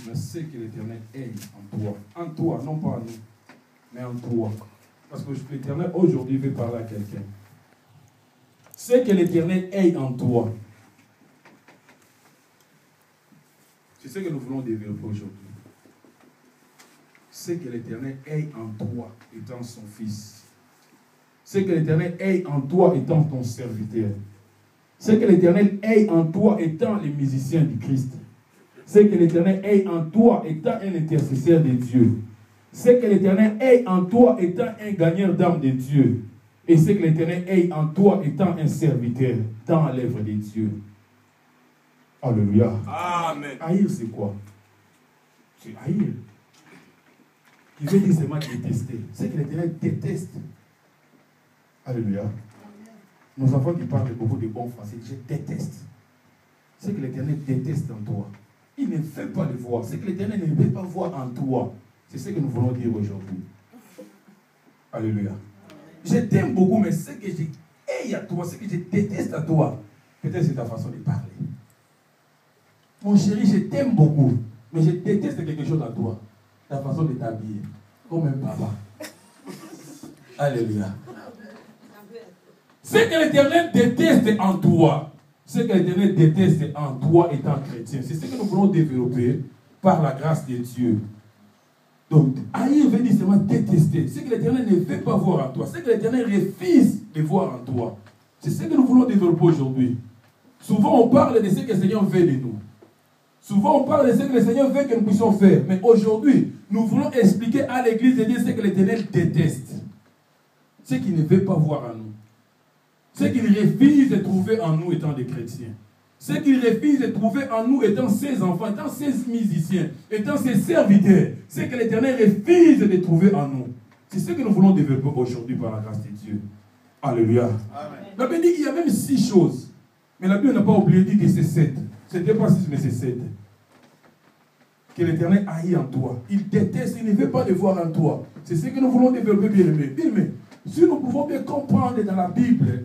mais c'est que l'Éternel est en toi. En toi, non pas en nous, mais en toi. Parce que l'Éternel aujourd'hui veut parler à quelqu'un. C'est que l'Éternel est en toi. C'est ce que nous voulons développer aujourd'hui. C'est que l'Éternel est en toi, étant son fils. C'est que l'Éternel est en toi, étant ton serviteur. C'est que l'Éternel est en toi, étant les musiciens du Christ. C'est que l'Éternel est en toi, étant un intercesseur de Dieu. C'est que l'Éternel est en toi, étant un gagneur d'âme de Dieu. Et c'est que l'Éternel est en toi, étant un serviteur dans l'œuvre de Dieu. Alléluia. Amen. Haïr, c'est quoi? C'est haïr. Qui veut dire seulement détester. C'est que l'Éternel déteste. Alléluia. Nos enfants qui parlent beaucoup de bons français, je déteste. C'est que l'Éternel déteste en toi. Il ne veut pas le voir. C'est que l'Éternel ne veut pas voir en toi. C'est ce que nous voulons dire aujourd'hui. Alléluia. Je t'aime beaucoup, mais ce que je hais à toi, ce que je déteste à toi, peut-être c'est ta façon de parler. Mon chéri, je t'aime beaucoup, mais je déteste quelque chose à toi. Ta façon de t'habiller. Comme un papa. Alléluia. Ce que l'Éternel déteste en toi, ce que l'Éternel déteste en toi étant chrétien, c'est ce que nous voulons développer par la grâce de Dieu. Donc, haïr veut dire seulement détester. Ce que l'Éternel ne veut pas voir en toi, ce que l'Éternel refuse de voir en toi. C'est ce que nous voulons développer aujourd'hui. Souvent, on parle de ce que le Seigneur veut de nous. Souvent, on parle de ce que le Seigneur veut que nous puissions faire. Mais aujourd'hui, nous voulons expliquer à l'Église de Dieu ce que l'Éternel déteste. Ce qu'il ne veut pas voir en nous. Ce qu'il refuse de trouver en nous étant des chrétiens. Ce qu'il refuse de trouver en nous étant ses enfants, étant ses musiciens, étant ses serviteurs. Ce que l'Éternel refuse de trouver en nous. C'est ce que nous voulons développer aujourd'hui par la grâce de Dieu. Alléluia. Amen. La Bible dit qu'il y a même 6 choses. Mais la Bible n'a pas oublié de dire que c'est 7. Ce n'était pas 6, mais c'est 7. Que l'Éternel haït en toi. Il déteste, il ne veut pas le voir en toi. C'est ce que nous voulons développer, bien aimé. Bien aimé. Si nous pouvons bien comprendre dans la Bible,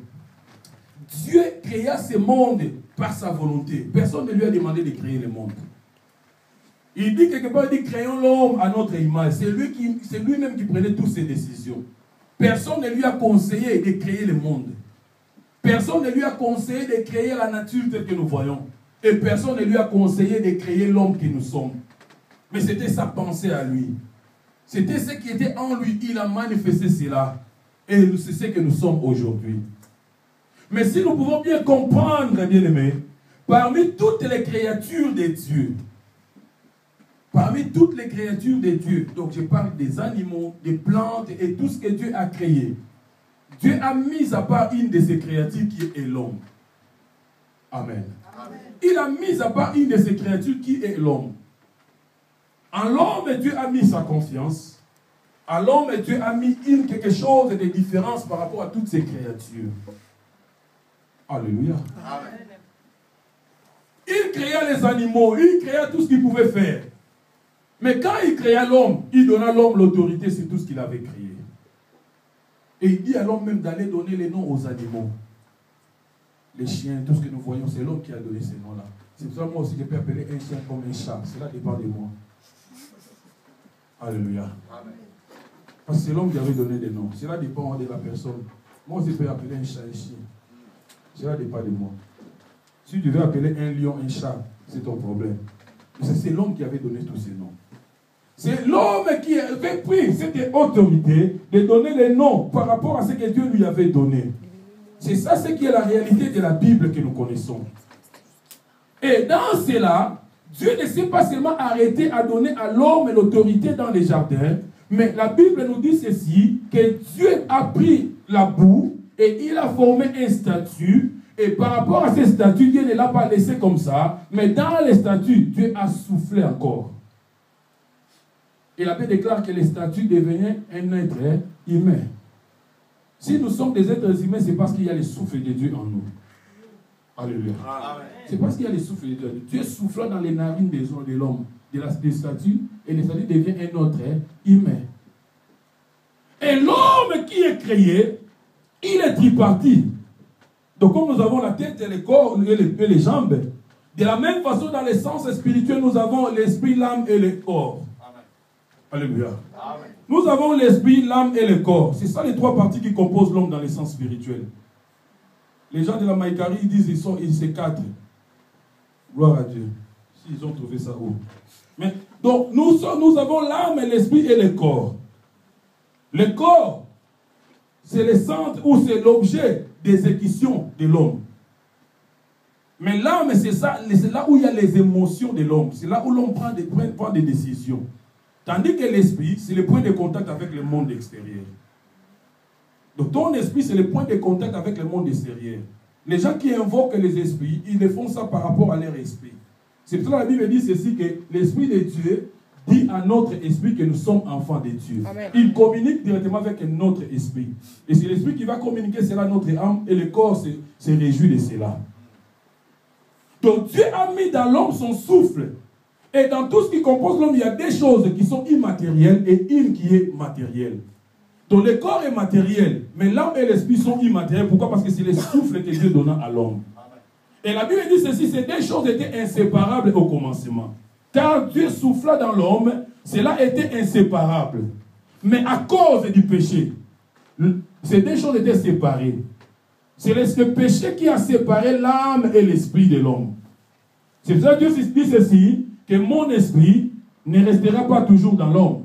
Dieu créa ce monde par sa volonté. Personne ne lui a demandé de créer le monde. Il dit quelque part, il dit créons l'homme à notre image. C'est lui-même qui prenait toutes ses décisions. Personne ne lui a conseillé de créer le monde. Personne ne lui a conseillé de créer la nature telle que nous voyons. Et personne ne lui a conseillé de créer l'homme que nous sommes. Mais c'était sa pensée à lui. C'était ce qui était en lui. Il a manifesté cela. Et c'est ce que nous sommes aujourd'hui. Mais si nous pouvons bien comprendre, bien aimés, parmi toutes les créatures de Dieu, donc je parle des animaux, des plantes et tout ce que Dieu a créé, Dieu a mis à part une de ces créatures qui est l'homme. Amen. Amen. Il a mis à part une de ces créatures qui est l'homme. En l'homme, Dieu a mis sa confiance. En l'homme, Dieu a mis quelque chose de différence par rapport à toutes ces créatures. Alléluia. Amen. Il créa les animaux, il créa tout ce qu'il pouvait faire. Mais quand il créa l'homme, il donna à l'homme l'autorité sur tout ce qu'il avait créé. Et il dit à l'homme même d'aller donner les noms aux animaux. Les chiens, tout ce que nous voyons, c'est l'homme qui a donné ces noms-là. C'est pour ça que moi aussi je peux appeler un chien comme un chat. Cela dépend de moi. Alléluia. Amen. Parce que c'est l'homme qui avait donné des noms. Cela dépend de la personne. Moi aussi je peux appeler un chat un chien. Cela dépend de moi. Si tu veux appeler un lion un chat, c'est ton problème. C'est l'homme qui avait donné tous ces noms. C'est l'homme qui avait pris cette autorité de donner les noms par rapport à ce que Dieu lui avait donné. C'est ça ce qui est la réalité de la Bible que nous connaissons. Et dans cela, Dieu ne s'est pas seulement arrêté à donner à l'homme l'autorité dans les jardins, mais la Bible nous dit ceci, que Dieu a pris la boue et il a formé un statut. Et par rapport à ces statuts, Dieu ne l'a pas laissé comme ça, mais dans les statuts, Dieu a soufflé encore. Et la Bible déclare que les statuts devenaient un être humain. Si nous sommes des êtres humains, c'est parce qu'il y a le souffle de Dieu en nous. Alléluia. C'est parce qu'il y a le souffle de Dieu. Dieu souffla dans les narines de l'homme, des statuts, et les statuts deviennent un autre humain. Et l'homme qui est créé, il est tripartite. Donc comme nous avons la tête et le corps et les jambes, De la même façon, dans les sens spirituels, nous avons l'esprit, l'âme et le corps. Amen. Alléluia. Amen. Nous avons l'esprit, l'âme et le corps. C'est ça les trois parties qui composent l'homme dans les sens spirituels. Les gens de la Maïkari, ils disent c'est quatre. Gloire à Dieu. S'ils ont trouvé ça où? Mais, donc, nous avons l'âme, l'esprit et le corps. Le corps, c'est le centre ou c'est l'objet d'exécution de l'homme. Mais l'âme, c'est là où il y a les émotions de l'homme. C'est là où l'homme prend des décisions. Tandis que l'esprit, c'est le point de contact avec le monde extérieur. Donc ton esprit, c'est le point de contact avec le monde extérieur. Les gens qui invoquent les esprits, ils le font ça par rapport à leur esprit. C'est pour ça que la Bible dit ceci, que l'esprit de Dieu dit à notre esprit que nous sommes enfants de Dieu. Amen. Il communique directement avec notre esprit. Et c'est l'esprit qui va communiquer cela à notre âme et le corps se réjouit de cela. Donc Dieu a mis dans l'homme son souffle. Et dans tout ce qui compose l'homme, il y a des choses qui sont immatérielles et une qui est matérielle. Donc le corps est matériel, mais l'âme et l'esprit sont immatériels. Pourquoi? Parce que c'est le souffle que Dieu donna à l'homme. Et la Bible dit ceci, ces deux choses étaient inséparables au commencement. Car Dieu souffla dans l'homme, cela était inséparable. Mais à cause du péché, ces deux choses étaient séparées. C'est le péché qui a séparé l'âme et l'esprit de l'homme. C'est pour ça que Dieu dit ceci, que mon esprit ne restera pas toujours dans l'homme.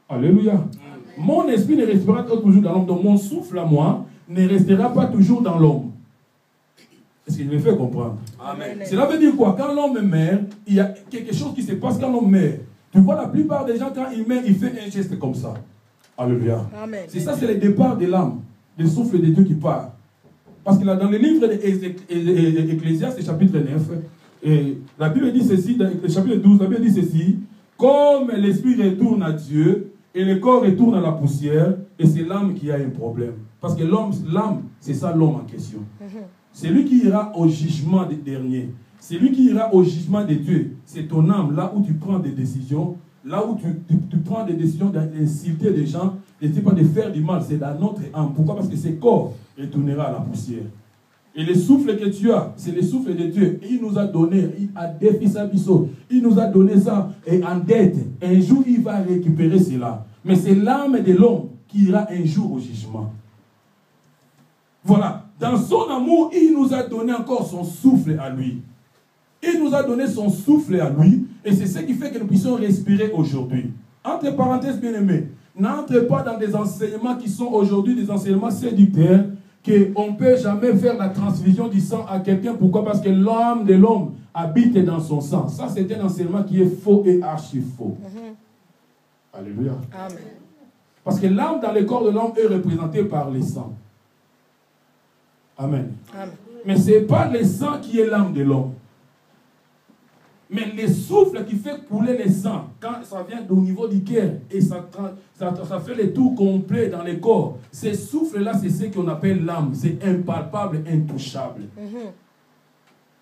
Alléluia. Amen. Mon esprit ne restera pas toujours dans l'homme. Donc mon souffle à moi ne restera pas toujours dans l'homme. Est-ce que je me fais comprendre? Amen. Cela veut dire quoi? Quand l'homme meurt, il y a quelque chose qui se passe quand l'homme meurt. Tu vois, la plupart des gens, quand ils meurent, ils font un geste comme ça. Alléluia. C'est ça, c'est le départ de l'âme, le souffle de Dieu qui part. Parce que là, dans le livre d'Ecclésiaste, chapitre 9, la Bible dit ceci, dans le chapitre 12, la Bible dit ceci, comme l'esprit retourne à Dieu et le corps retourne à la poussière, et c'est l'âme qui a un problème. Parce que l'âme, c'est ça l'homme en question. C'est lui qui ira au jugement des derniers. C'est lui qui ira au jugement de Dieu. C'est ton âme, là où tu prends des décisions, là où tu prends des décisions d'insulter des gens, et c'est pas de faire du mal, c'est dans notre âme. Pourquoi? Parce que ce corps retournera à la poussière. Et le souffle que tu as, c'est le souffle de Dieu. Il nous a donné, il nous a donné ça et en dette. Un jour, il va récupérer cela. Mais c'est l'âme de l'homme qui ira un jour au jugement. Voilà. Dans son amour, il nous a donné encore son souffle à lui. Il nous a donné son souffle à lui. Et c'est ce qui fait que nous puissions respirer aujourd'hui. Entre parenthèses, bien-aimés, n'entre pas dans des enseignements qui sont aujourd'hui des enseignements séducteurs, qu'on ne peut jamais faire la transfusion du sang à quelqu'un. Pourquoi? Parce que l'âme de l'homme habite dans son sang. Ça, c'est un enseignement qui est faux et archi faux. Alléluia. Amen. Parce que l'âme dans le corps de l'homme est représentée par le sang. Amen. Amen. Mais ce n'est pas le sang qui est l'âme de l'homme. Mais le souffle qui fait couler le sang, quand ça vient au niveau du cœur et ça fait le tour complet dans le corps, ce souffle-là, c'est ce qu'on appelle l'âme. C'est impalpable, intouchable.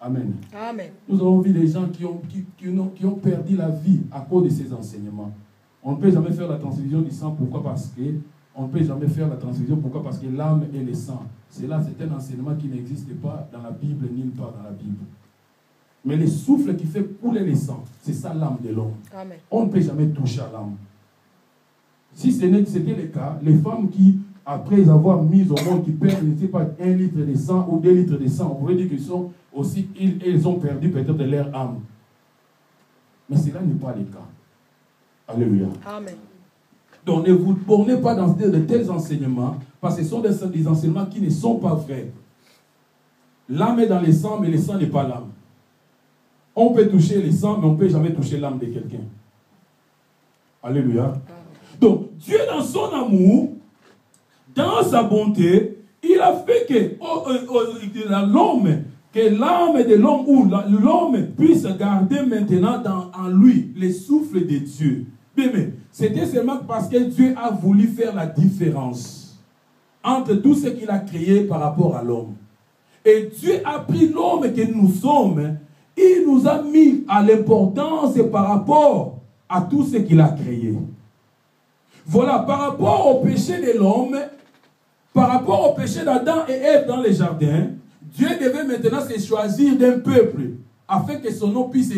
Amen. Amen. Nous avons vu des gens qui ont perdu la vie à cause de ces enseignements. On ne peut jamais faire la transfusion du sang. Pourquoi? Parce que on ne peut jamais faire la transfusion. Pourquoi? Parce que l'âme et le sang, c'est un enseignement qui n'existe pas dans la Bible, nulle part dans la Bible. Mais le souffle qui fait couler le sang, c'est ça l'âme de l'homme. On ne peut jamais toucher à l'âme. Si c'était le cas, les femmes qui, après avoir mis au monde, qui perdent, ne sais pas, 1 litre de sang ou 2 litres de sang, on pourrait dire qu'ils ont perdu peut-être leur âme. Mais cela n'est pas le cas. Alléluia. Amen. Donc ne vous bornez pas dans de tels enseignements, parce que ce sont des enseignements qui ne sont pas vrais. L'âme est dans le sang, mais le sang n'est pas l'âme. On peut toucher le sang, mais on ne peut jamais toucher l'âme de quelqu'un. Alléluia. Donc, Dieu dans son amour, dans sa bonté, il a fait que l'âme de l'homme, ou l'homme puisse garder maintenant en lui le souffle de Dieu. Mais c'était seulement parce que Dieu a voulu faire la différence entre tout ce qu'il a créé par rapport à l'homme. Et Dieu a pris l'homme que nous sommes, il nous a mis à l'importance par rapport à tout ce qu'il a créé. Voilà, par rapport au péché de l'homme, par rapport au péché d'Adam et Ève dans le jardin, Dieu devait maintenant se choisir d'un peuple afin que son nom puisse